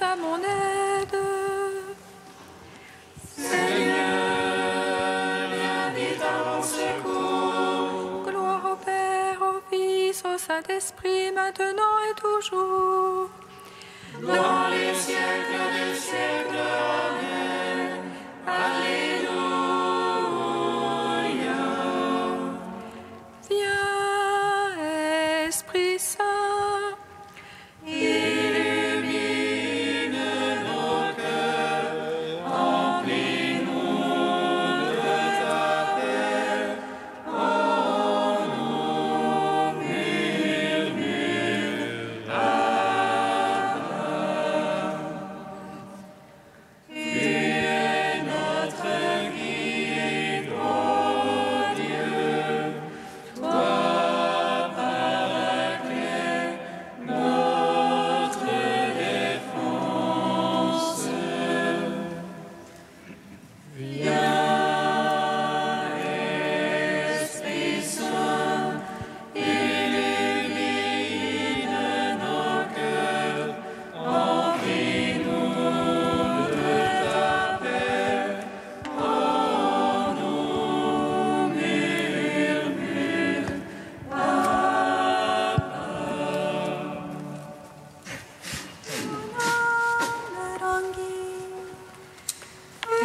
à mon aide. Seigneur, viens vite à mon secours. Gloire au Père, au Fils, au Saint-Esprit, maintenant et toujours. Dans les siècles des siècles. Amen. Alléluia. Viens, Esprit Saint, Illumine nos cœurs, remplis-nous de ta paix. Oh, nous murmure Tu es notre guide, ô Dieu, toi, Paraclet, notre défense. Viens, Esprit Saint, illumine nos cœurs, remplis-nous de ta paix. Oh, nous murmure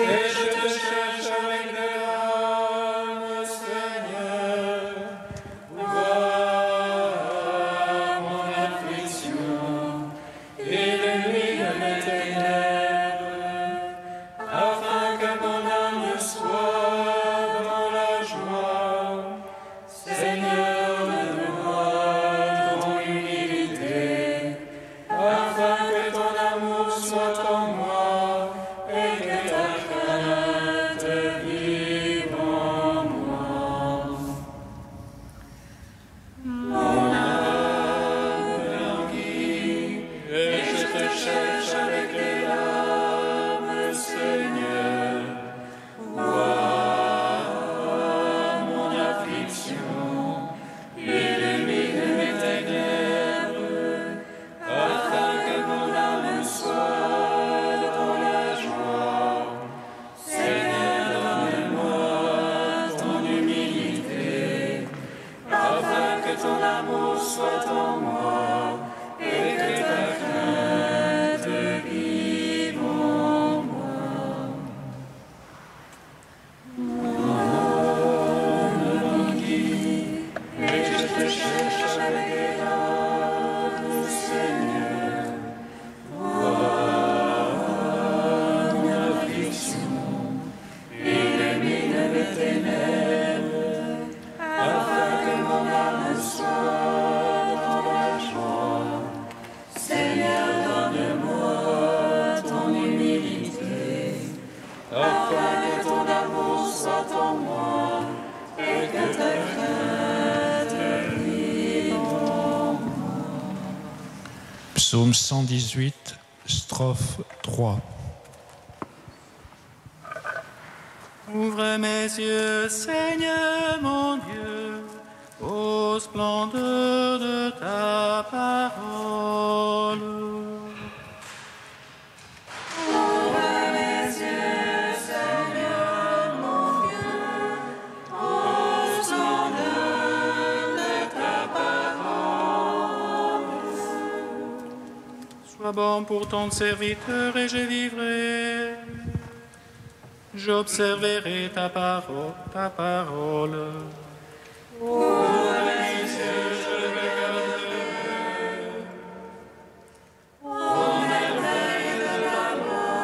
Et je te cherche avec de l'âme, Seigneur. Vois mon affliction, illumine mes ténèbres, afin que mon âme soit dans la joie. Seigneur, donne-moi ton humilité, afin que ton amour soit en moi et que ta crainte vive en moi. Mon âme languit et je te cherche avec les larmes, Seigneur. Vois mon affliction, illumine mes ténèbres, afin que mon âme soit dans la joie. Seigneur, donne-moi ton humilité, afin que ton amour soit en moi et que ta crainte vive en moi. Mon âme languit et je te cherche avec les larmes, Seigneur. Vois mon affliction, illumine mes ténèbres, afin que mon âme soit dans la joie. Seigneur, donne-moi ton humilité, afin que ton amour soit en moi et que ta crainte vive en moi. Psaume 118, strophe 3. Ouvre mes yeux, Seigneur mon Dieu, ô splendeur de ta parole. Ouvre mes yeux, Seigneur mon Dieu, ô splendeur de ta parole. Sois bon pour ton serviteur et je vivrai. J'observerai ta parole, ta parole. Ouvre mes yeux, je le regarderai. Ô merveille de ta loi,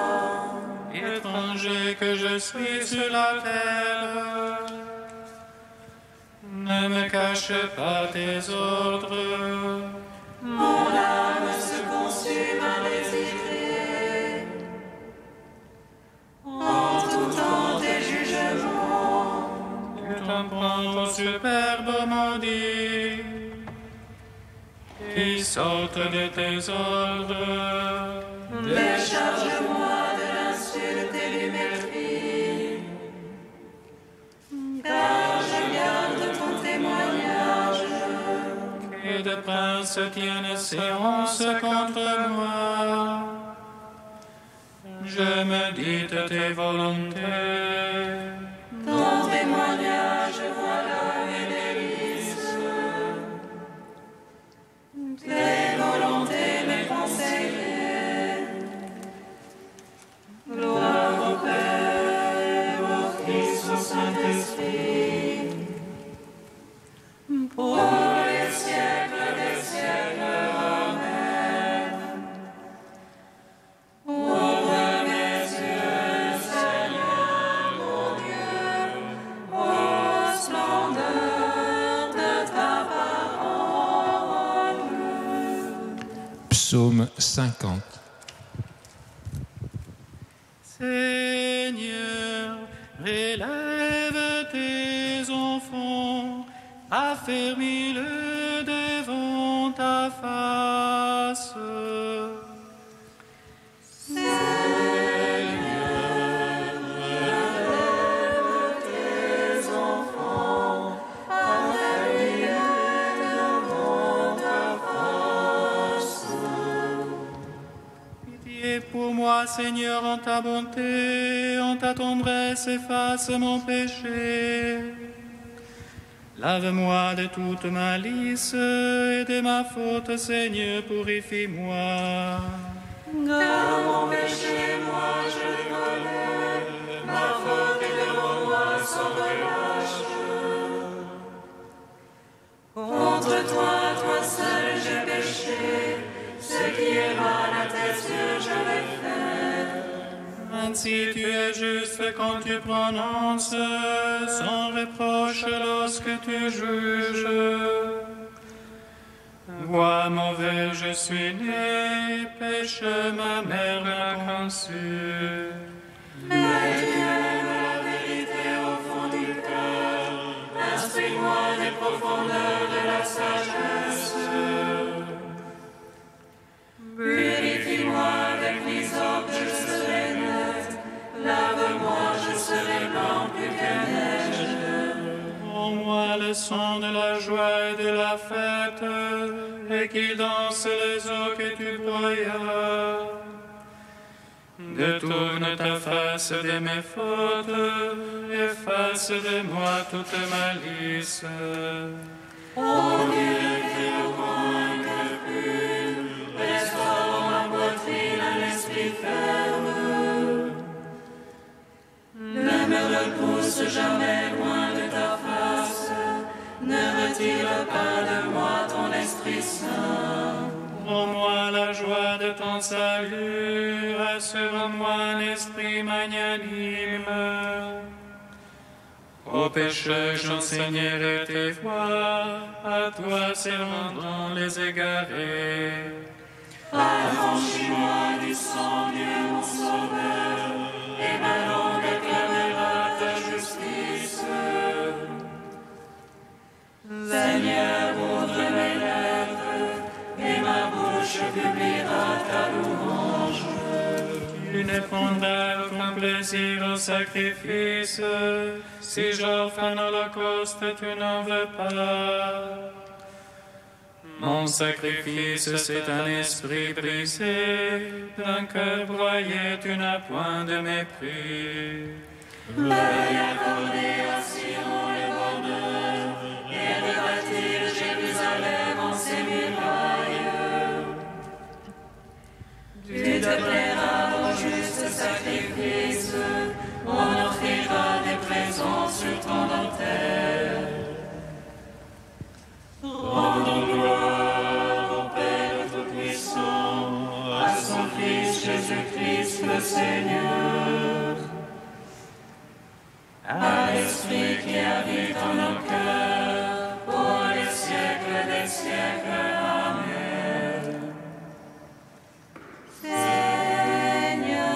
étranger que je suis sur la terre, ne me cache pas tes ordres. Mon âme se consume à les écrire. En tout temps tes jugements, que ton prendre superbement dit, qui sortent de tes ordres. Décharge-moi de l'insulte et du mépris, car je garde ton témoignage. Et de princes tiennent séance contre moi. je médite tes volontés. Ton témoignage, voilà mes délices. Tes volontés, mes conseillers. Gloire au Père, au Fils, au Saint-Esprit, pour les siècles des siècles. Amen. Ouvre mes yeux, Seigneur, mon Dieu, aux splendeurs de ta parole. Psaume 50. Seigneur, relève tes enfants, affermis-le devant ta face. Pitié pour moi, Seigneur, en ta bonté, en ta tendresse, efface mon péché. Lave-moi de toute malice et de ma faute, Seigneur, purifie-moi. Car mon péché, moi je le connais, ma faute est devant moi sans relâche. Contre toi, toi seul j'ai péché, ce qui est mal à tes yeux je l'ai fait. Ainsi tu es juste quand tu prononces, sans reproche lorsque tu juges. Vois mauvais, je suis né, péche ma mère m'a conçu. Mais tu aimes la vérité au fond du cœur, instruis-moi des profondeurs de la sagesse. Purifie-moi avec l'hysope, je serai net, lave-moi, je serai blanc plus que neige. Rends-moi le son de la joie et de la fête, et qu'il danse les eaux que tu broyas. Détourne ta face de mes fautes, efface de moi toute malice. Ô Dieu, fais au point que pur, restaure ma poitrine un esprit ferme. Ne me repousse jamais loin de ta face, ne retire pas de moi ton Esprit Saint. Rends-moi la joie de ton salut, rassure-moi un esprit magnanime. Aux pécheurs j'enseignerai tes voies, à toi servant les égarés. Affranchis-moi du sang, Dieu mon Sauveur, et ma langue acclamera ta justice. Seigneur, ouvre mes lèvres, et ma bouche publiera ta louange. Tu ne prendras aucun plaisir au sacrifice, si j'offre un holocauste, tu n'en veux pas. Mon sacrifice, c'est un esprit brisé, d'un cœur broyé, tu n'as point de mépris. Veuille accorder à Sion le bonheur, et rebâtir Jérusalem en ses murailles. Tu te plairas au juste sacrifice, on offrira des présents sur ton autel. Rendons gloire au Père Tout-Puissant, à son Fils Jésus-Christ le Seigneur, à l'Esprit qui habite en nos cœurs, pour les siècles des siècles. Amen. Seigneur,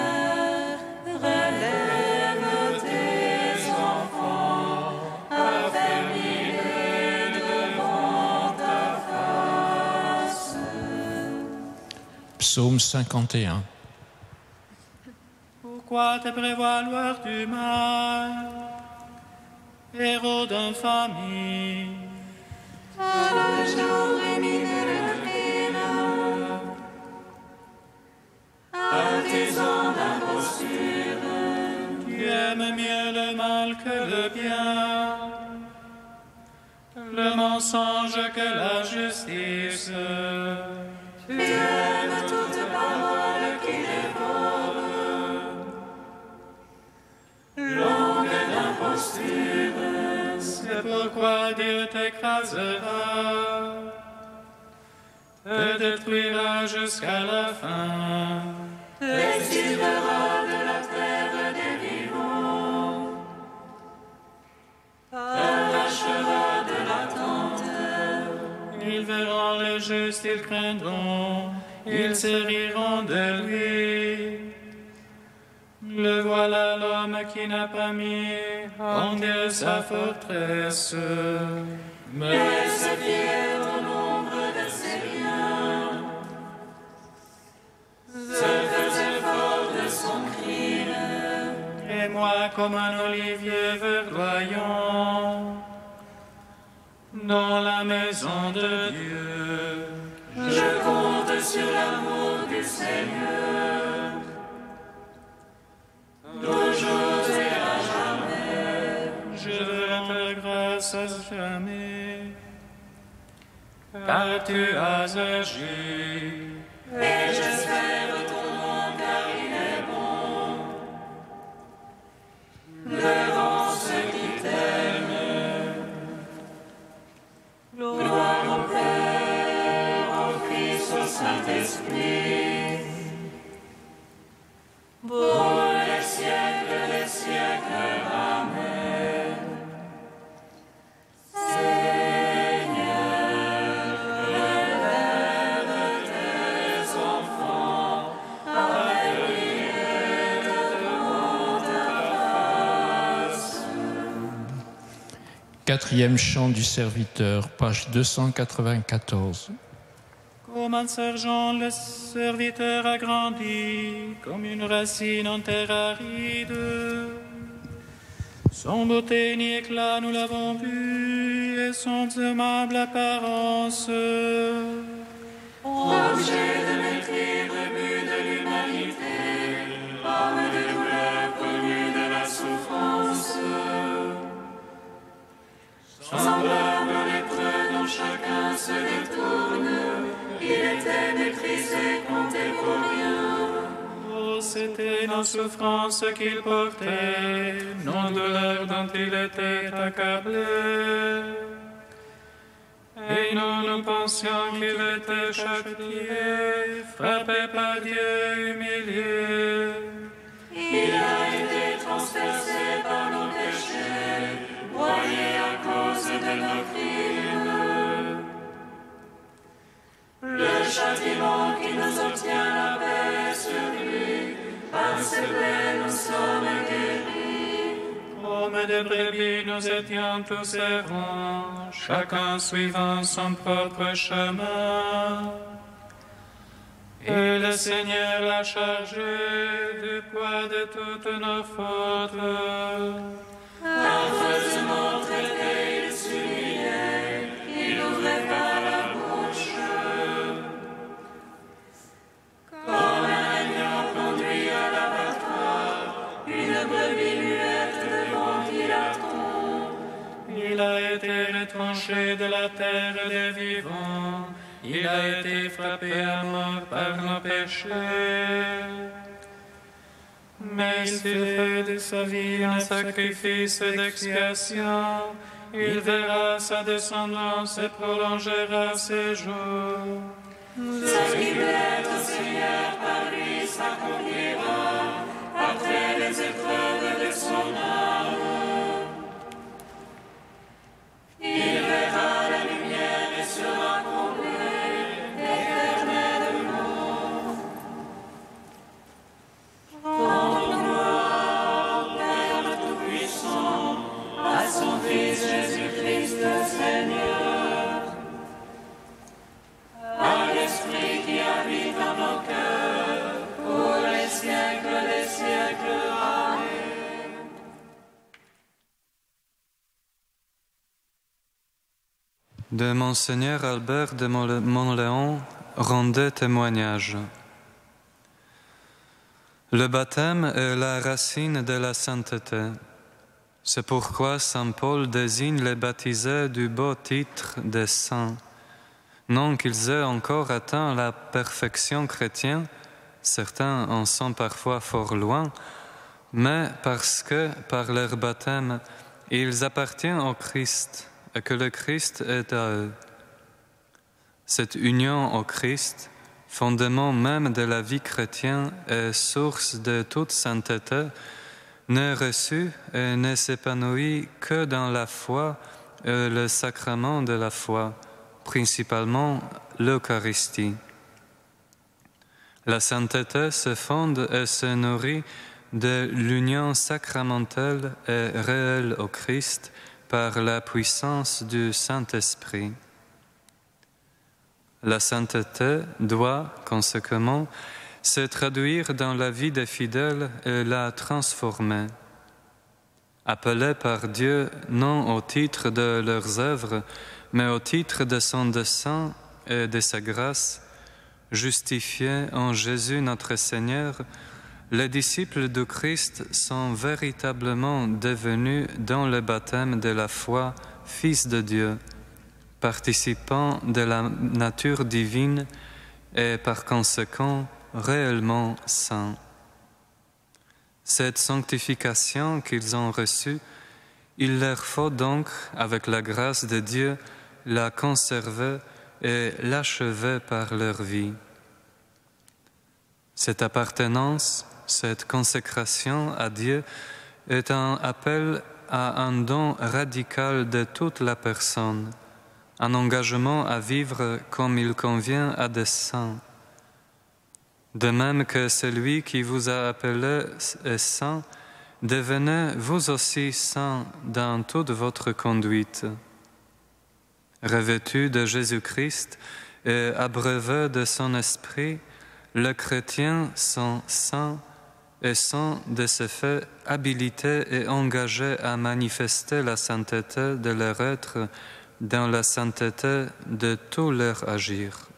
relève tes enfants, affermis-les devant ta face. Psaume 51. Pourquoi te prévaloir du mal, héros d'infamie? Le jour éminer le crime, artisan d'imposture. le mal que le bien, le mensonge que la justice. Tu aimes toute parole qui dévore, langue d'imposture. C'est pourquoi Dieu t'écrasera, te détruira jusqu'à la fin, t'exilera de la terre des vivants, t'arrachera de la tente. ils verront le juste, ils craindront, ils se riront de lui. Le voilà l'homme qui n'a pas mis en Dieu sa forteresse, Mais se fiait au nombre de ses biens, se faisait fort de son crime. et moi comme un olivier verdoyant dans la maison de Dieu. Je compte sur l'amour du Seigneur, toujours et à jamais. Je veux rendre grâce à jamais, car tu as agi. Et j'espère ton nom car il est bon. Devant ceux qui t'aiment, gloire au Père, au Fils, au Saint-Esprit, pour les siècles des siècles. Amen. Quatrième chant du serviteur, page 294. Comme un sergent, le serviteur a grandi, comme une racine en terre aride. Son beauté ni éclat, nous l'avons vu, et son aimable apparence. Objet de mépris, rebut de l'humanité, homme de douleur, connu de la souffrance. Semblable au lépreux dont chacun se détourne, il était méprisé, compté pour rien. Oh, c'était nos souffrances qu'il portait, nos douleurs dont il était accablé. Et nous, nous pensions qu'il était châtié, frappé par Dieu, humilié. Il a été transpercé par nos péchés, broyé à cause de nos crimes. Le châtiment qui nous obtient la paix est sur lui, par ses plaies nous sommes guéris. Comme des brebis, nous étions tous errants, chacun suivant son propre chemin. Et le Seigneur l'a chargé du poids de toutes nos fautes. Affreusement traité, il s'humiliait, il n'ouvrait pas la bouche. Comme un agneau conduit à l'abattoir, une brebis muette devant qui l'attend. Il a été retranché de la terre des vivants, il a été frappé à mort par nos péchés. Mais il fait de sa vie un sacrifice d'expiation, il verra sa descendance et prolongera ses jours. Ce qui plaît au Seigneur par lui s'accomplira, après les épreuves de son âme. Il verra la lumière et sera comblé éternellement. Rendons gloire au Père le Tout-Puissant, à son Fils Jésus-Christ le Seigneur, à l'Esprit qui habite dans nos cœurs, pour les siècles des siècles. Amen. De Monseigneur Albert de Montléon rendait témoignage. Le baptême est la racine de la sainteté. C'est pourquoi saint Paul désigne les baptisés du beau titre des saints. Non qu'ils aient encore atteint la perfection chrétienne, certains en sont parfois fort loin, mais parce que, par leur baptême, ils appartiennent au Christ et que le Christ est à eux. Cette union au Christ, fondement même de la vie chrétienne et source de toute sainteté, n'est reçue et ne s'épanouit que dans la foi et le sacrement de la foi, principalement l'Eucharistie. La sainteté se fonde et se nourrit de l'union sacramentelle et réelle au Christ par la puissance du Saint-Esprit. La sainteté doit, conséquemment, se traduire dans la vie des fidèles et la transformer. Appelés par Dieu non au titre de leurs œuvres, mais au titre de son dessein et de sa grâce, justifiés en Jésus notre Seigneur, les disciples du Christ sont véritablement devenus dans le baptême de la foi fils de Dieu, participants de la nature divine et par conséquent réellement saints. Cette sanctification qu'ils ont reçue, il leur faut donc, avec la grâce de Dieu, la conserver et l'achever par leur vie. Cette appartenance, cette consécration à Dieu est un appel à un don radical de toute la personne, un engagement à vivre comme il convient à des saints. De même que celui qui vous a appelé est saint, devenez vous aussi saint dans toute votre conduite. Revêtus de Jésus-Christ et abreuvés de son esprit, les chrétiens sont saints et sont de ce fait habilités et engagés à manifester la sainteté de leur être dans la sainteté de tout leur agir.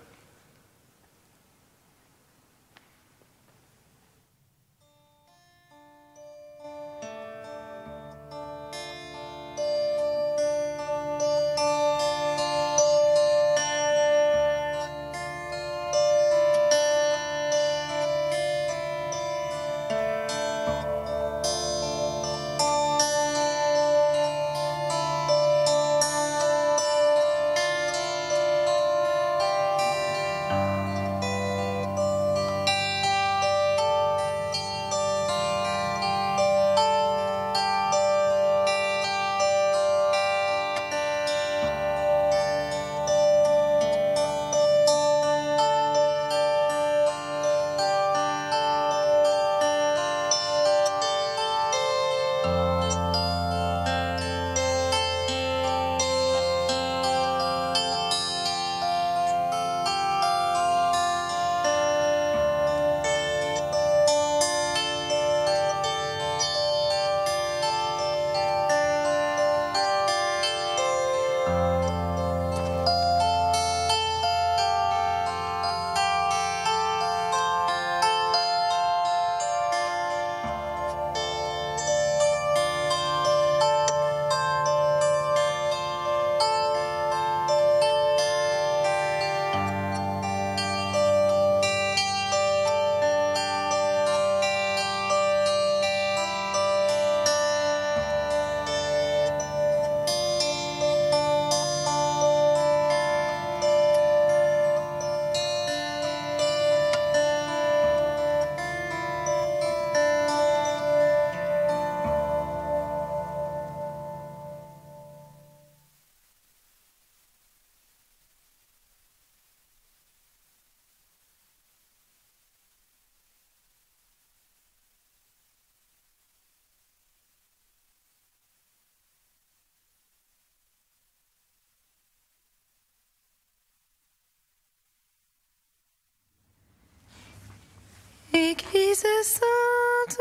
Église sainte,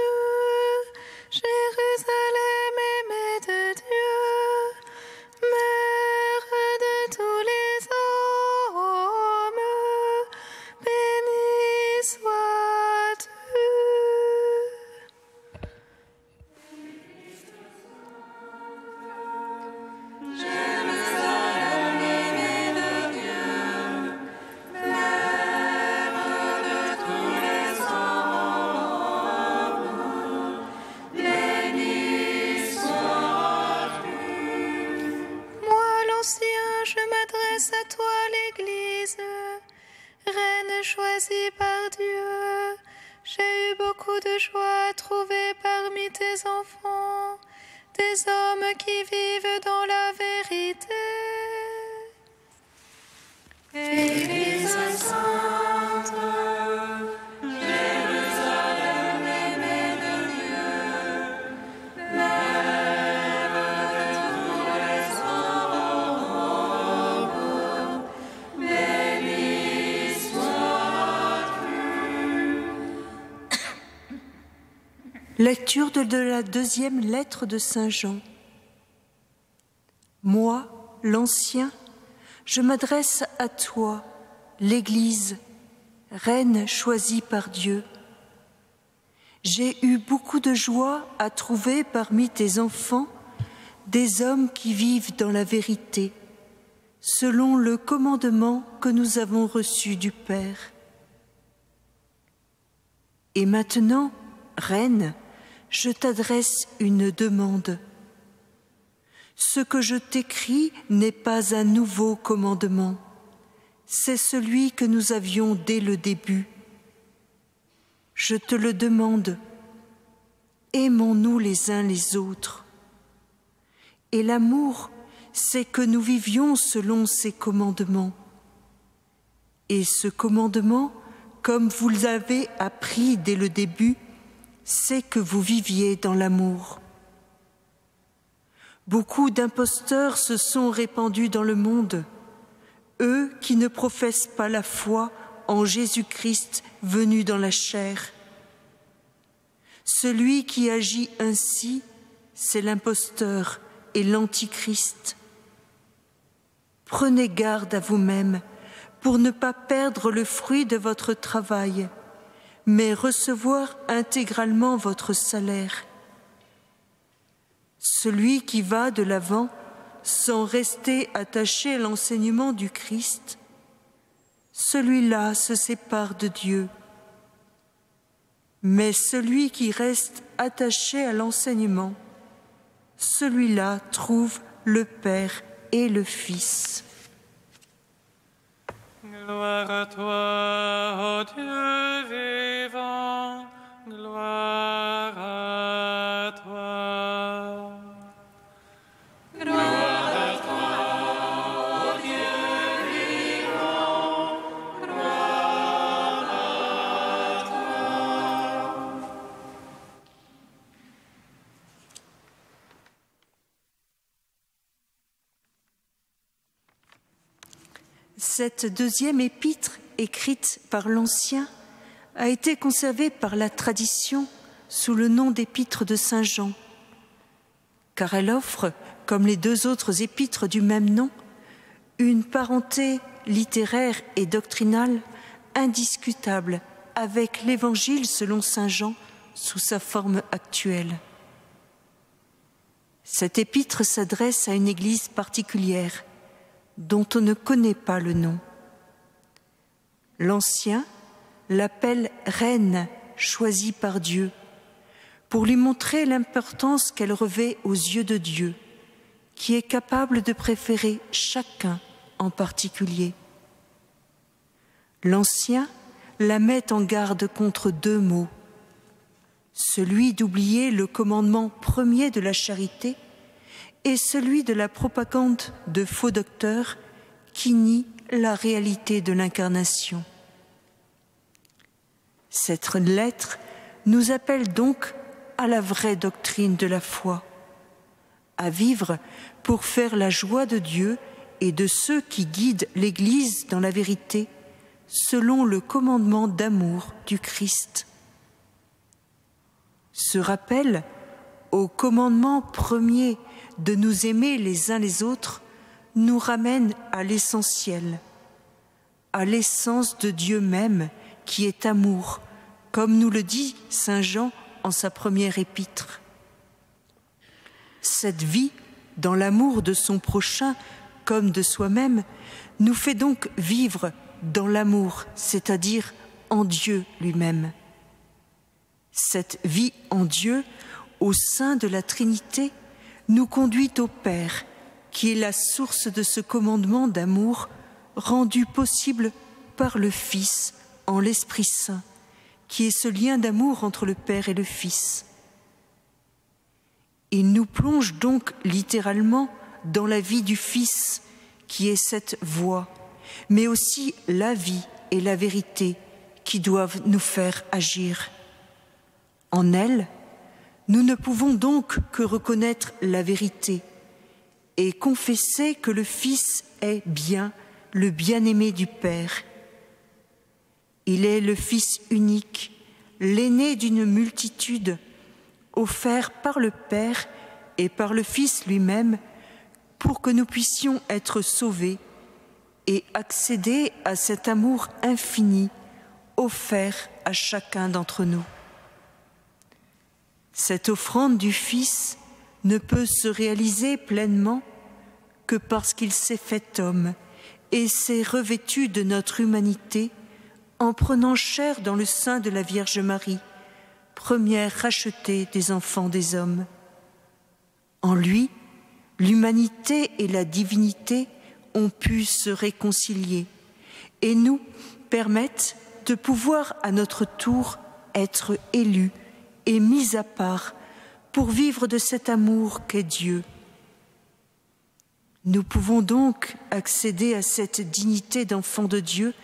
Jérusalem aimée de Dieu, Mère de tous les hommes, béni sois-tu. choisie par Dieu. J'ai eu beaucoup de joie à trouver parmi tes enfants des hommes qui vivent dans la vérité. Église sainte, Jérusalem aimée de Dieu, lève tous les aurores, béni sois-tu. Lecture de la deuxième lettre de Saint Jean. Moi, l'Ancien, je m'adresse à toi, l'Église, reine choisie par Dieu. J'ai eu beaucoup de joie à trouver parmi tes enfants des hommes qui vivent dans la vérité, selon le commandement que nous avons reçu du Père. Et maintenant, reine, je t'adresse une demande. Ce que je t'écris n'est pas un nouveau commandement, c'est celui que nous avions dès le début. Je te le demande, aimons-nous les uns les autres. Et l'amour, c'est que nous vivions selon ces commandements. Et ce commandement, comme vous l'avez appris dès le début, c'est que vous viviez dans l'amour. Beaucoup d'imposteurs se sont répandus dans le monde, eux qui ne professent pas la foi en Jésus-Christ venu dans la chair. Celui qui agit ainsi, c'est l'imposteur et l'antichrist. Prenez garde à vous-même pour ne pas perdre le fruit de votre travail, mais recevoir intégralement votre salaire. Celui qui va de l'avant sans rester attaché à l'enseignement du Christ, celui-là se sépare de Dieu. Mais celui qui reste attaché à l'enseignement, celui-là trouve le Père et le Fils. Gloire à toi, ô Dieu vivant, gloire à toi. Gloire à toi, ô Dieu vivant, gloire à toi. Cette deuxième épître, écrite par l'Ancien, a été conservée par la tradition sous le nom d'épître de Saint Jean, car elle offre, comme les deux autres épîtres du même nom, une parenté littéraire et doctrinale indiscutable avec l'Évangile selon Saint Jean sous sa forme actuelle. Cette épître s'adresse à une église particulière dont on ne connaît pas le nom. L'Ancien l'appelle reine choisie par Dieu pour lui montrer l'importance qu'elle revêt aux yeux de Dieu, qui est capable de préférer chacun en particulier. L'Ancien la met en garde contre deux maux, celui d'oublier le commandement premier de la charité et celui de la propagande de faux docteurs qui nient la réalité de l'incarnation. Cette lettre nous appelle donc à la vraie doctrine de la foi, à vivre pour faire la joie de Dieu et de ceux qui guident l'Église dans la vérité, selon le commandement d'amour du Christ. Ce rappel au commandement premier de nous aimer les uns les autres nous ramène à l'essentiel, à l'essence de Dieu même qui est amour, comme nous le dit Saint Jean en sa première épître. Cette vie dans l'amour de son prochain comme de soi-même nous fait donc vivre dans l'amour, c'est-à-dire en Dieu lui-même. Cette vie en Dieu, au sein de la Trinité, nous conduit au Père, qui est la source de ce commandement d'amour rendu possible par le Fils en l'Esprit Saint, qui est ce lien d'amour entre le Père et le Fils. Il nous plonge donc littéralement dans la vie du Fils, qui est cette voie, mais aussi la vie et la vérité qui doivent nous faire agir. En elle, nous ne pouvons donc que reconnaître la vérité et confesser que le Fils est bien le bien-aimé du Père. Il est le Fils unique, l'aîné d'une multitude, offert par le Père et par le Fils lui-même pour que nous puissions être sauvés et accéder à cet amour infini offert à chacun d'entre nous. Cette offrande du Fils ne peut se réaliser pleinement que parce qu'il s'est fait homme et s'est revêtu de notre humanité en prenant chair dans le sein de la Vierge Marie, première rachetée des enfants des hommes. En lui, l'humanité et la divinité ont pu se réconcilier et nous permettent de pouvoir à notre tour être élus et mis à part pour vivre de cet amour qu'est Dieu. Nous pouvons donc accéder à cette dignité d'enfant de Dieu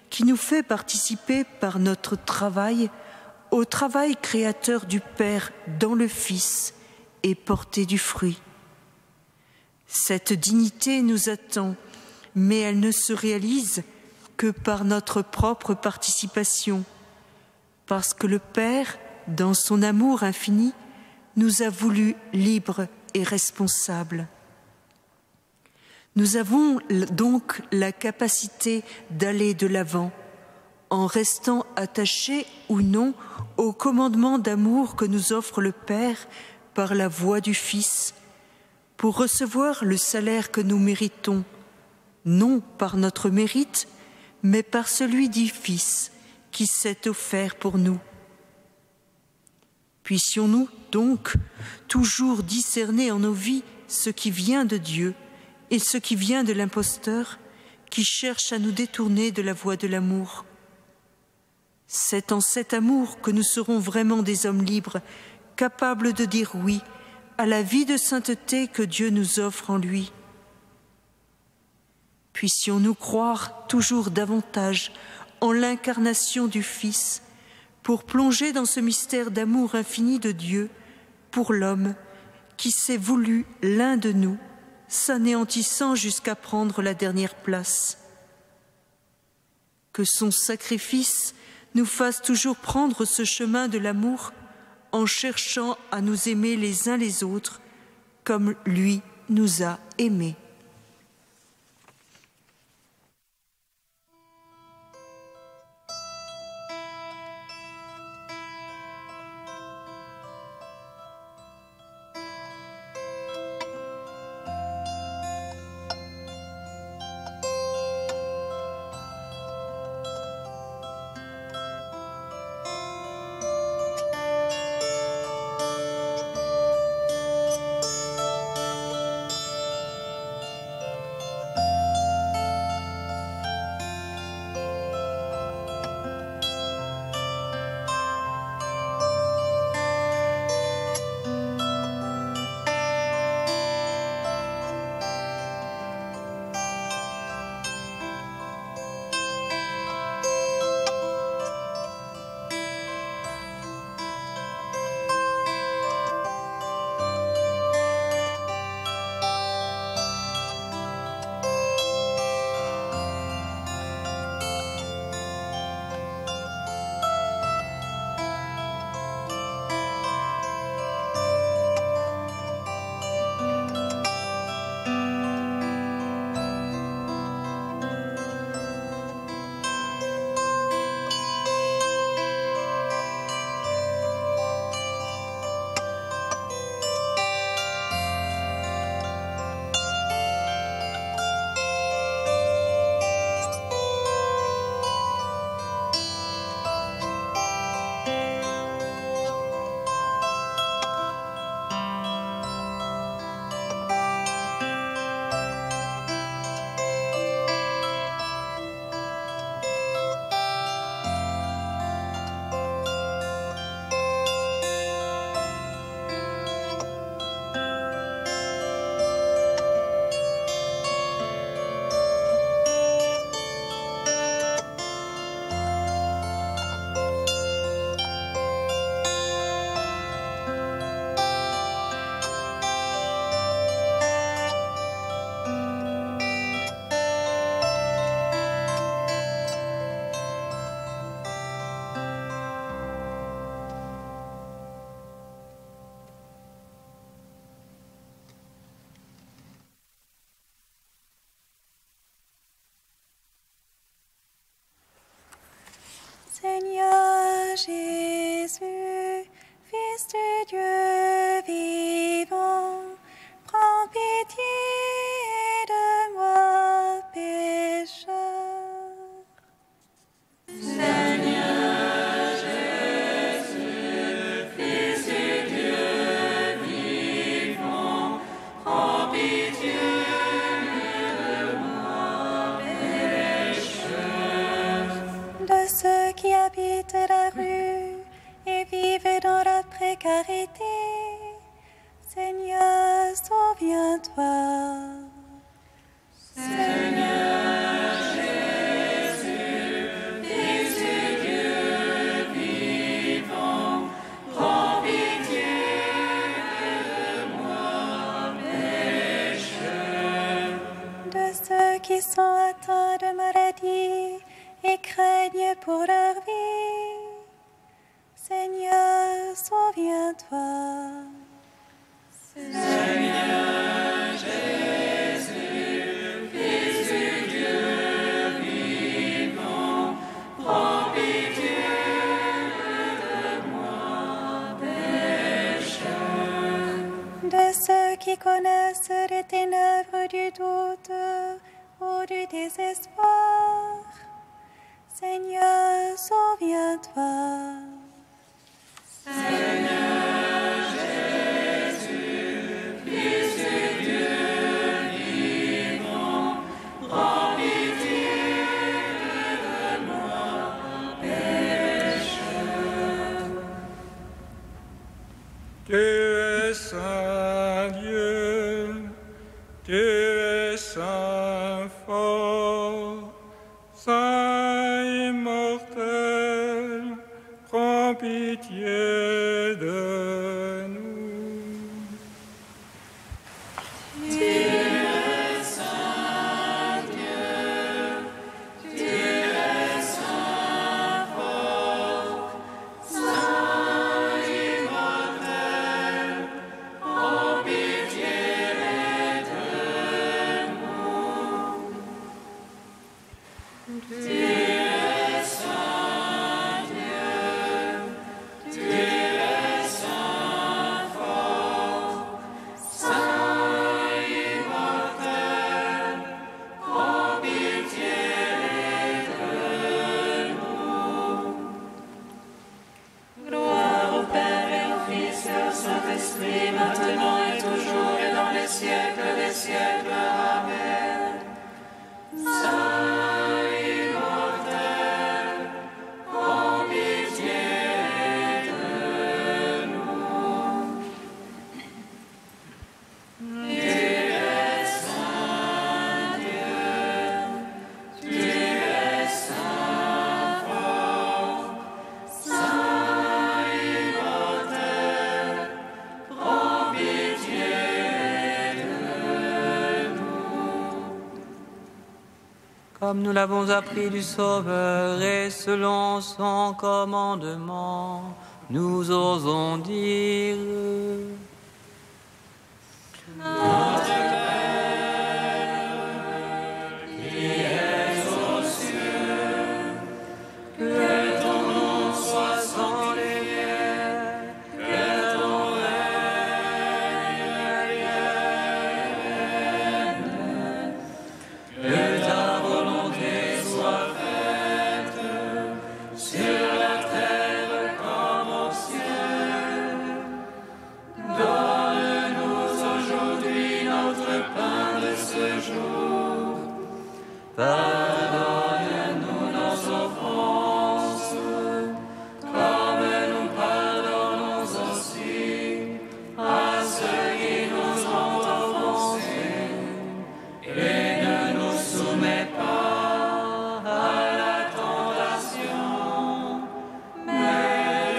qui nous fait participer par notre travail au travail créateur du Père dans le Fils et porter du fruit. Cette dignité nous attend, mais elle ne se réalise que par notre propre participation, parce que le Père, dans son amour infini, nous a voulu libres et responsables. Nous avons donc la capacité d'aller de l'avant, en restant attachés ou non au commandement d'amour que nous offre le Père par la voie du Fils, pour recevoir le salaire que nous méritons, non par notre mérite, mais par celui du Fils qui s'est offert pour nous. Puissions-nous donc toujours discerner en nos vies ce qui vient de Dieu et ce qui vient de l'imposteur qui cherche à nous détourner de la voie de l'amour. C'est en cet amour que nous serons vraiment des hommes libres, capables de dire oui à la vie de sainteté que Dieu nous offre en lui. Puissions-nous croire toujours davantage en l'incarnation du Fils pour plonger dans ce mystère d'amour infini de Dieu pour l'homme qui s'est voulu l'un de nous, s'anéantissant jusqu'à prendre la dernière place. Que son sacrifice nous fasse toujours prendre ce chemin de l'amour en cherchant à nous aimer les uns les autres comme lui nous a aimés. toi. Seigneur Jésus, Fils du Dieu vivant, prends pitié de moi, pécheur. De ceux qui sont atteints de maladie et craignent pour leur vie, Seigneur, souviens-toi. Seigneur Jésus, Fils du Dieu vivant, prends pitié de moi, pécheur. De ceux qui connaissent les ténèbres du doute ou du désespoir, Seigneur, souviens-toi. Seigneur Jésus, Fils du Dieu vivant, prends pitié de moi, pécheur. Tu es saint Dieu, tu es saint fort, saint immortel, prends pitié de nous. Tu es saint Dieu, tu es saint fort, saint immortel, prends pitié de nous. Tu es saint Dieu, tu es saint fort, saint immortel, prends pitié de nous. Gloire au Père et au Fils et au Saint-Esprit, maintenant et toujours et dans les siècles des siècles. Amen. Saint immortel, prends pitié de nous. Tu es saint Dieu, tu es saint fort, saint immortel, prends pitié de nous. Comme nous l'avons appris du Sauveur et selon son commandement, nous osons dire: Que ton nom soit sanctifié, que ton règne vienne, que ta volonté soit faite sur la terre comme au ciel. Donne-nous aujourd'hui notre pain de ce jour. Pardonne-nous nos offenses, comme nous pardonnons aussi à ceux qui nous ont offensés. Et ne nous soumets pas à la tentation, mais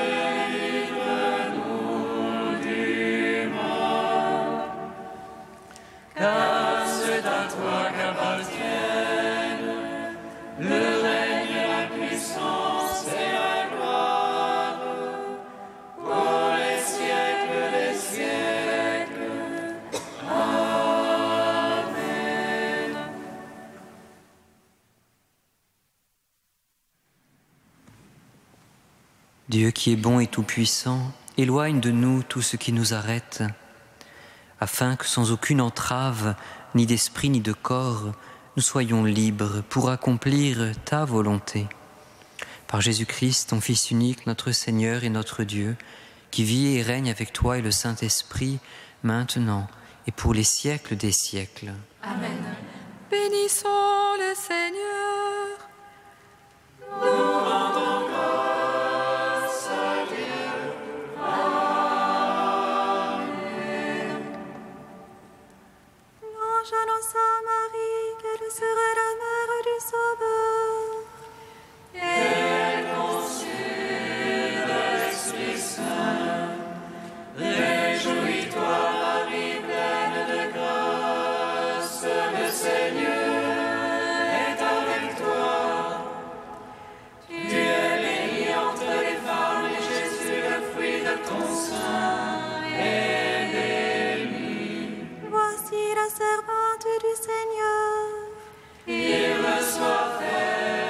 délivre-nous du mal. Car c'est à toi qu'appartiennent le règne, la puissance et la gloire pour les siècles des siècles. Amen. Dieu qui est bon et tout-puissant, éloigne de nous tout ce qui nous arrête, afin que sans aucune entrave, ni d'esprit ni de corps, nous soyons libres pour accomplir ta volonté. Par Jésus-Christ, ton Fils unique, notre Seigneur et notre Dieu, qui vit et règne avec toi et le Saint-Esprit, maintenant et pour les siècles des siècles. Amen. Bénissons le Seigneur. Nous rendons grâce à Dieu. Amen. louange annonce à Marie qu'elle serait la mère du Sauveur. Elle conçue de l'Esprit Saint. Réjouis-toi, Marie, pleine de grâce, le Seigneur est avec toi. Tu es bénie entre les femmes, et Jésus, le fruit de ton sein, est béni. Voici la servante du Seigneur. Il me soit fait